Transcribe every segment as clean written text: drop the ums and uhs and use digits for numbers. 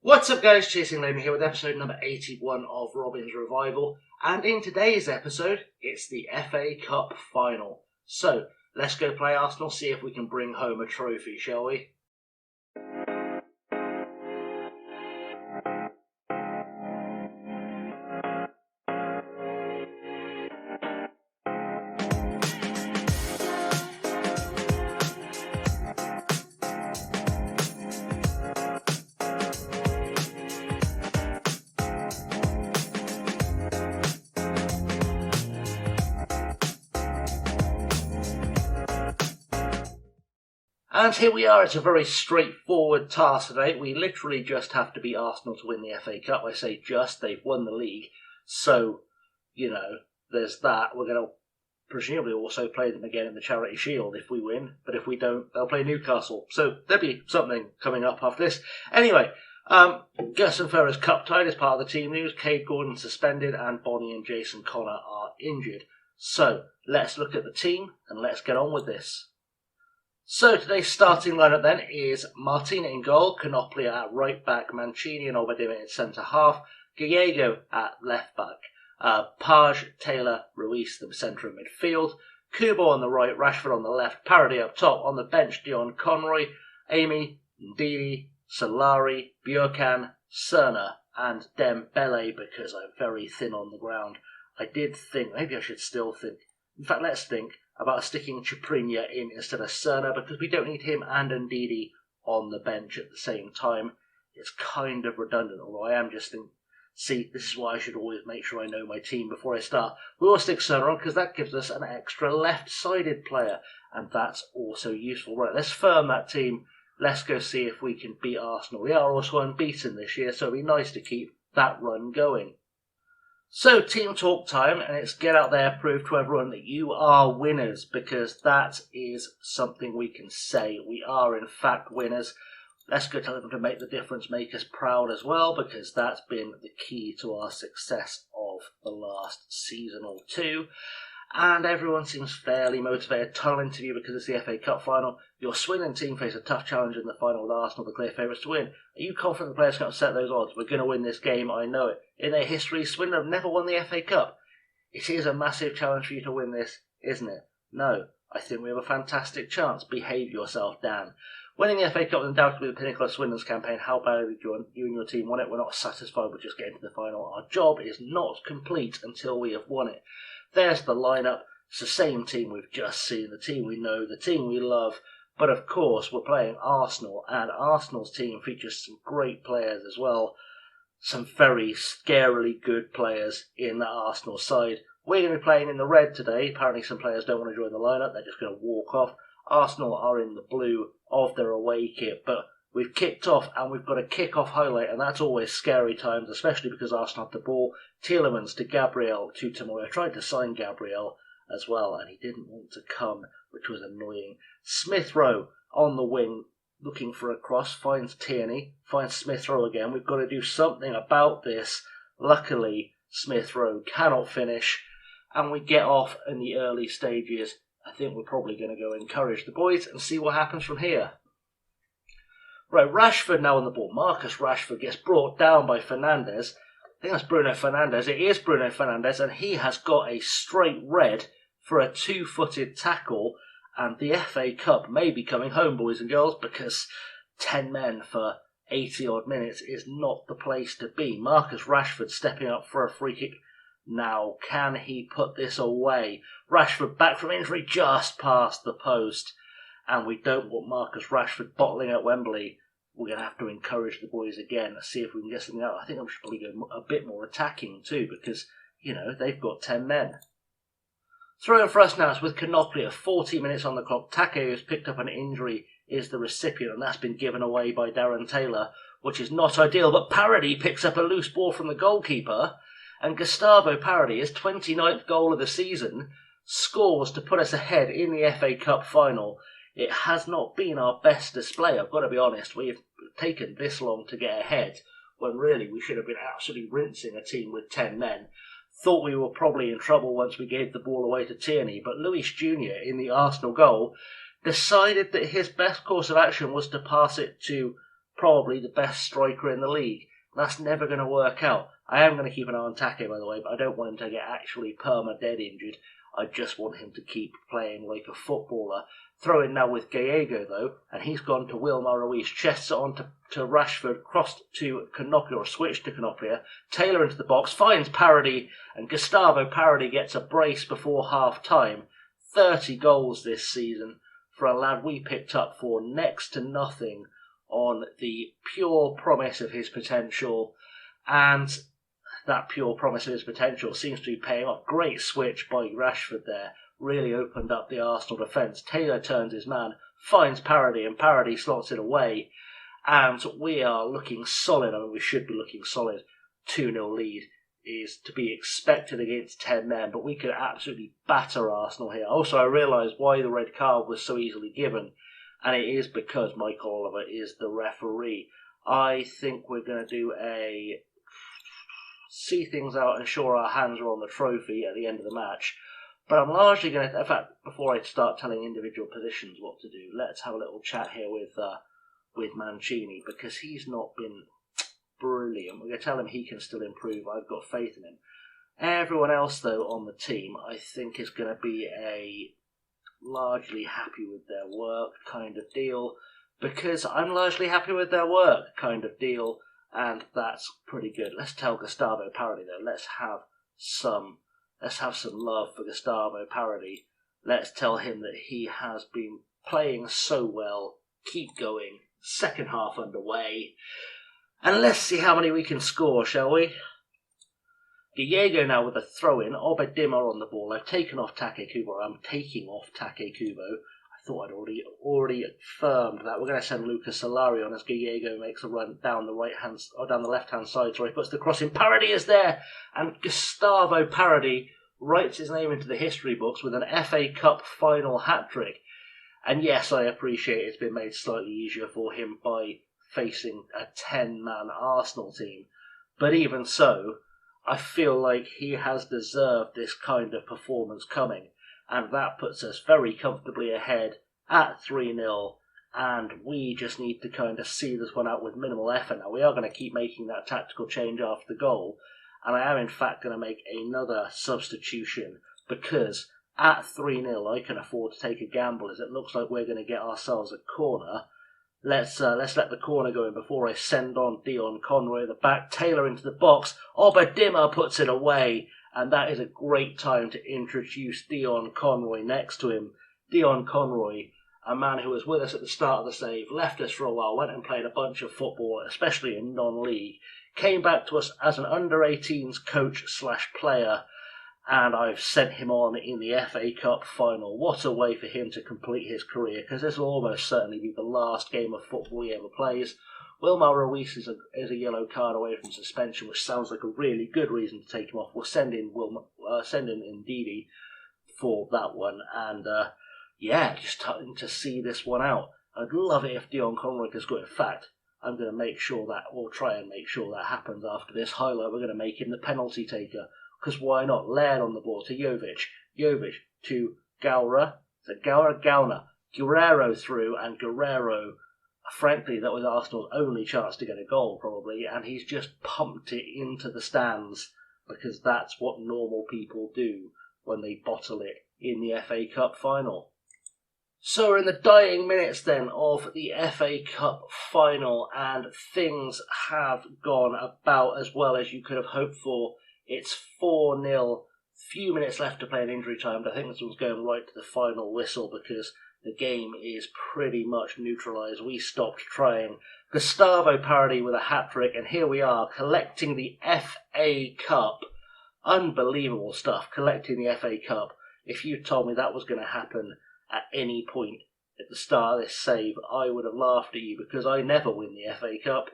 What's up guys, Chasing Labour here with episode number 81 of Robin's Revival, and in today's episode it's the FA Cup final. So let's go play Arsenal, see if we can bring home a trophy, shall we? And here we are. It's a very straightforward task today. We literally just have to beat Arsenal to win the FA Cup. I say just, they've won the league. So, there's that. We're going to presumably also play them again in the Charity Shield if we win. But if we don't, they'll play Newcastle. So there'll be something coming up after this. Anyway, Gus and Ferrer's cup tied as part of the team news. Cade Gordon suspended and Bonnie and Jason Connor are injured. So let's look at the team and let's get on with this. So today's starting lineup then is Martina in goal, Konoplia at right back, Mancini and Obadima in centre half, Gallego at left back, Page, Taylor, Ruiz the centre of midfield, Kubo on the right, Rashford on the left, Parody up top, on the bench Dion Conroy, Amy, Ndidi, Solari, Bjorkan, Cerna and Dembele because I'm very thin on the ground. I did think, maybe I should still think, in fact let's think about sticking Chiprinia in instead of Cerna because we don't need him and Ndidi on the bench at the same time. It's kind of redundant, although I am just thinking, see, this is why I should always make sure I know my team before I start. We will stick Cerna on because that gives us an extra left-sided player, and that's also useful. Right, let's firm that team. Let's go see if we can beat Arsenal. We are also unbeaten this year, so it'll be nice to keep that run going. So, team talk time, and it's get out there, prove to everyone that you are winners, because that is something we can say. We are, in fact, winners. Let's go tell them to make the difference, make us proud as well, because that's been the key to our success of the last season or two. And everyone seems fairly motivated. Tunnel interview because it's the FA Cup final. Your Swindon team face a tough challenge in the final with Arsenal, the clear favourites to win. Are you confident the players can upset those odds? We're going to win this game, I know it. In their history, Swindon have never won the FA Cup. It is a massive challenge for you to win this, isn't it? No, I think we have a fantastic chance. Behave yourself, Dan. Winning the FA Cup is undoubtedly the pinnacle of Swindon's campaign. How badly you and your team won it? We're not satisfied with just getting to the final. Our job is not complete until we have won it. There's the lineup. It's the same team we've just seen, the team we know, the team we love. But of course, we're playing Arsenal, and Arsenal's team features some great players as well. Some very scarily good players in the Arsenal side. We're going to be playing in the red today. Apparently some players don't want to join the lineup. They're just going to walk off. Arsenal are in the blue of their away kit, but we've kicked off and we've got a kick-off highlight, and that's always scary times, especially because Arsenal have the ball. Tielemans to Gabriel to Tomoya. I tried to sign Gabriel as well, and he didn't want to come, which was annoying. Smith Rowe on the wing, looking for a cross, finds Tierney, finds Smith Rowe again. We've got to do something about this. Luckily, Smith Rowe cannot finish, and we get off in the early stages. I think we're probably going to go encourage the boys and see what happens from here. Right, Rashford now on the ball. Marcus Rashford gets brought down by Fernandes. I think that's Bruno Fernandes. It is Bruno Fernandes, and he has got a straight red for a two-footed tackle, and the FA Cup may be coming home, boys and girls, because 10 men for 80-odd minutes is not the place to be. Marcus Rashford stepping up for a free kick. Now, can he put this away? Rashford back from injury just past the post, and we don't want Marcus Rashford bottling at Wembley. We're going to have to encourage the boys again, see if we can get something out. I think I should probably go a bit more attacking too, because, they've got 10 men. Throw in for us now, it's with Konoplia, 40 minutes on the clock. Take, who's picked up an injury, is the recipient, and that's been given away by Darren Taylor, which is not ideal. But Parody picks up a loose ball from the goalkeeper, and Gustavo Parody, his 29th goal of the season, scores to put us ahead in the FA Cup final. It has not been our best display, I've got to be honest. We've taken this long to get ahead, when really we should have been absolutely rinsing a team with 10 men. Thought we were probably in trouble once we gave the ball away to Tierney, but Luis Jr. in the Arsenal goal decided that his best course of action was to pass it to probably the best striker in the league. That's never going to work out. I am going to keep an eye on Take, by the way, but I don't want him to get actually perma-dead injured. I just want him to keep playing like a footballer. Throw in now with Gallego, though, and he's gone to Wilmar Ruiz. Chests it on to Rashford, crossed to Konoplia, or switched to Konoplia. Taylor into the box, finds Parody, and Gustavo Parody gets a brace before half-time. 30 goals this season for a lad we picked up for next to nothing on the pure promise of his potential, and that pure promise of his potential seems to be paying off. Great switch by Rashford there, really opened up the Arsenal defence. Taylor turns his man, finds Parody, and Parody slots it away, and we are looking solid. I mean, we should be looking solid. 2-0 lead is to be expected against 10 men, but we could absolutely batter Arsenal here. Also, I realised why the red card was so easily given, and it is because Michael Oliver is the referee. I think we're going to see things out and ensure our hands are on the trophy at the end of the match. But I'm largely going to, in fact, before I start telling individual positions what to do, let's have a little chat here with Mancini, because he's not been brilliant. We're going to tell him he can still improve. I've got faith in him. Everyone else, though, on the team, I think is going to be a largely happy with their work kind of deal, because I'm largely happy with their work kind of deal, and that's pretty good. Let's tell Gustavo Parody, though. Let's have some love for Gustavo Parody. Let's tell him that he has been playing so well. Keep going. Second half underway. And let's see how many we can score, shall we? Gallego now with a throw-in. Obedima on the ball. I've taken off Take Kubo. I'm taking off Take Kubo. I thought I'd already affirmed that. We're going to send Lucas Solari on as Gallego makes a run down the left-hand side. Sorry, puts the cross in. Parody is there, and Gustavo Parody writes his name into the history books with an FA Cup final hat-trick. And yes, I appreciate it's been made slightly easier for him by facing a 10-man Arsenal team. But even so, I feel like he has deserved this kind of performance coming. And that puts us very comfortably ahead at 3-0. And we just need to kind of see this one out with minimal effort. Now, we are going to keep making that tactical change after the goal. And I am, in fact, going to make another substitution, because at 3-0, I can afford to take a gamble, as it looks like we're going to get ourselves a corner. Let's let the corner go in before I send on Dion Conroy at the back. Taylor into the box. Obedima puts it away. And that is a great time to introduce Dion Conroy next to him. Dion Conroy, a man who was with us at the start of the save, left us for a while, went and played a bunch of football, especially in non-league, came back to us as an under-18s coach/player, and I've sent him on in the FA Cup final. What a way for him to complete his career, because this will almost certainly be the last game of football he ever plays. Wilmar Ruiz is a yellow card away from suspension, which sounds like a really good reason to take him off. We'll send in Ndidi for that one, and just starting to see this one out. I'd love it if Dion Conroy could score. In fact, I'm going to make sure that, we'll try and make sure that happens after this highlight. We're going to make him the penalty taker, because why not? Laird on the ball to Jovic. Jovic to Gaura. So Gauna. Guerrero through, and Guerrero, frankly, that was Arsenal's only chance to get a goal, probably, and he's just pumped it into the stands, because that's what normal people do when they bottle it in the FA Cup final. So we're in the dying minutes then of the FA Cup final, and things have gone about as well as you could have hoped for. It's 4-0, few minutes left to play in injury time, but I think this one's going right to the final whistle, because the game is pretty much neutralised. We stopped trying. Gustavo Parody with a hat-trick, and here we are, collecting the FA Cup. Unbelievable stuff, collecting the FA Cup. If you told me that was going to happen at any point at the start of this save, I would have laughed at you, because I never win the FA Cup.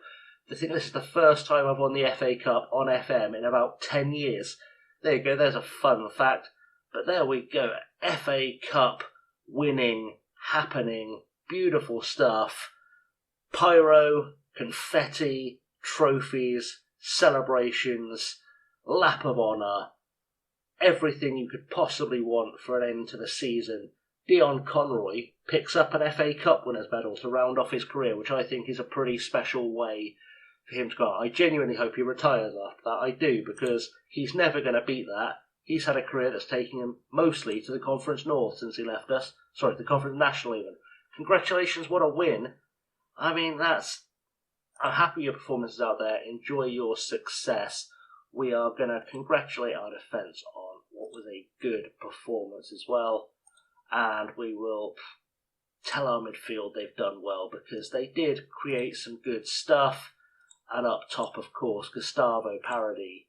I think this is the first time I've won the FA Cup on FM in about 10 years. There you go, there's a fun fact. But there we go, FA Cup winning, happening, beautiful stuff. Pyro, confetti, trophies, celebrations, lap of honour, everything you could possibly want for an end to the season Dion Conroy picks up an FA Cup winners' medal to round off his career, which I think is a pretty special way for him to go. I genuinely hope he retires after that. I do, because he's never going to beat that. He's had a career that's taken him mostly to the Conference North since he left us. Sorry, the Conference National even. Congratulations, what a win. I mean, I'm happy your performance is out there. Enjoy your success. We are going to congratulate our defence on what was a good performance as well. And we will tell our midfield they've done well, because they did create some good stuff. And up top, of course, Gustavo Parody.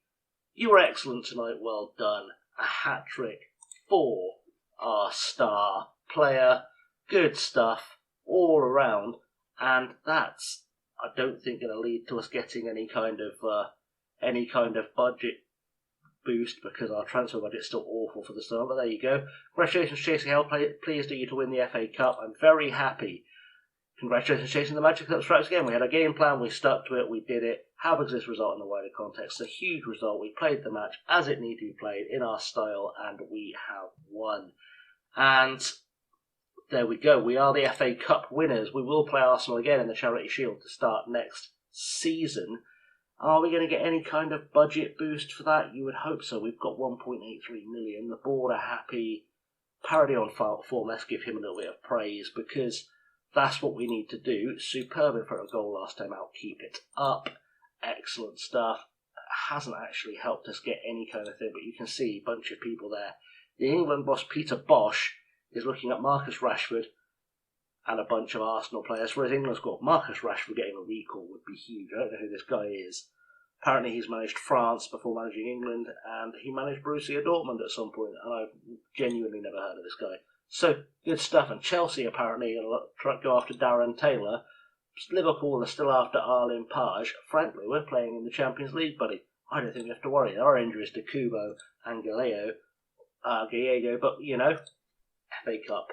You were excellent tonight, well done. A hat-trick for our star player. Good stuff all around. And that's, I don't think, going to lead to us getting any kind of budget boost, because our transfer budget's still awful for the summer. But there you go. Congratulations, Chasing Hell. Pleased you to win the FA Cup. I'm very happy. Congratulations, Chasing the Magic Cup stripes again. We had a game plan, we stuck to it, we did it. How big is this result in the wider context? It's a huge result. We played the match as it needed to be played, in our style, and we have won. And there we go. We are the FA Cup winners. We will play Arsenal again in the Charity Shield to start next season. Are we going to get any kind of budget boost for that? You would hope so. We've got 1.83 million. The board are happy. Parody on form. Let's give him a little bit of praise, because that's what we need to do. Superb in front of goal last time out. Keep it up. Excellent stuff. It hasn't actually helped us get any kind of thing, but you can see a bunch of people there. The England boss, Peter Bosch, is looking at Marcus Rashford and a bunch of Arsenal players. Whereas England's got Marcus Rashford getting a recall would be huge. I don't know who this guy is. Apparently he's managed France before managing England, and he managed Borussia Dortmund at some point, and I've genuinely never heard of this guy. So, good stuff. And Chelsea apparently are going to go after Darren Taylor. Liverpool are still after Arlen Page. Frankly, we're playing in the Champions League, buddy. I don't think we have to worry. There are injuries to Kubo and Gallego, but, you know, FA Cup.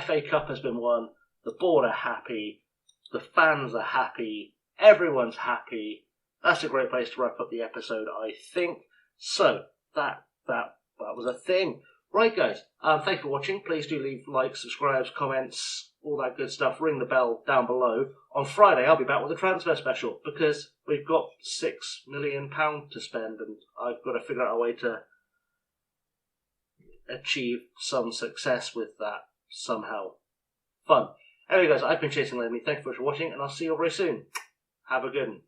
FA Cup has been won. The board are happy. The fans are happy. Everyone's happy. That's a great place to wrap up the episode, I think. So, that was a thing. Right, guys, thanks for watching. Please do leave likes, subscribes, comments, all that good stuff. Ring the bell down below. On Friday, I'll be back with a transfer special, because we've got £6 million to spend, and I've got to figure out a way to achieve some success with that somehow. Fun. Anyway, guys, I've been Chasing Lemmy. Thank you for watching, and I'll see you all very soon. Have a good one.